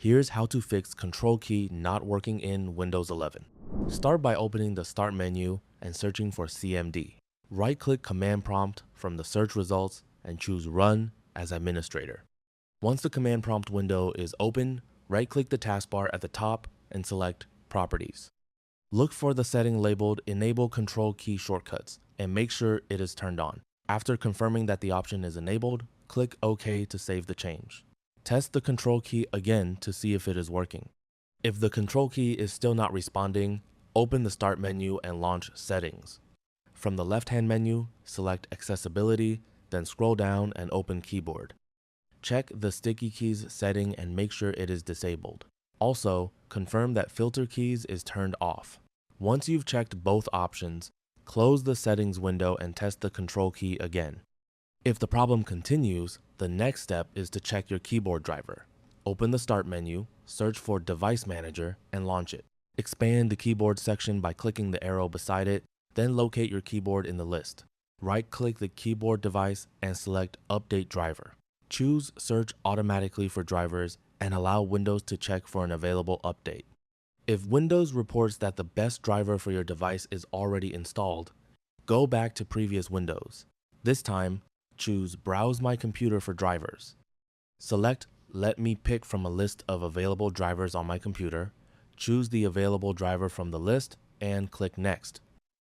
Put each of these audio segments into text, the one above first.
Here's how to fix Control key not working in Windows 11. Start by opening the Start menu and searching for CMD. Right-click Command Prompt from the search results and choose Run as Administrator. Once the command prompt window is open, right-click the taskbar at the top and select Properties. Look for the setting labeled Enable Control Key Shortcuts and make sure it is turned on. After confirming that the option is enabled, click OK to save the change. Test the Control key again to see if it is working. If the Control key is still not responding, open the Start menu and launch Settings. From the left-hand menu, select Accessibility, then scroll down and open Keyboard. Check the sticky keys setting and make sure it is disabled. Also, confirm that filter keys is turned off. Once you've checked both options, close the settings window and test the Control key again. If the problem continues, the next step is to check your keyboard driver. Open the Start menu, search for Device Manager, and launch it. Expand the keyboard section by clicking the arrow beside it, then locate your keyboard in the list. Right-click the keyboard device and select Update Driver. Choose Search automatically for drivers and allow Windows to check for an available update. If Windows reports that the best driver for your device is already installed, go back to previous Windows. This time, choose Browse My Computer for drivers. Select Let me pick from a list of available drivers on my computer, choose the available driver from the list, and click Next.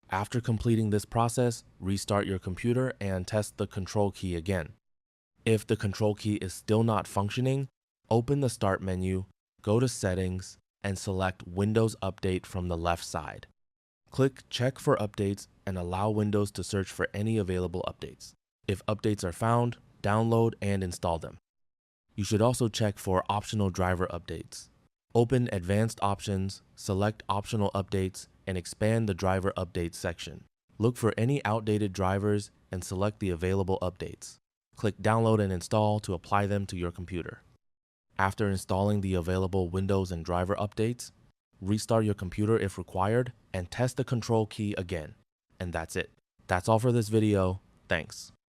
After completing this process, restart your computer and test the Control key again. If the Control key is still not functioning, open the Start menu, go to Settings, and select Windows Update from the left side. Click Check for Updates and allow Windows to search for any available updates. If updates are found, download and install them. You should also check for optional driver updates. Open Advanced Options, select Optional Updates, and expand the Driver Updates section. Look for any outdated drivers and select the available updates. Click Download and Install to apply them to your computer. After installing the available Windows and driver updates, restart your computer if required and test the Control key again. And that's it. That's all for this video. Thanks.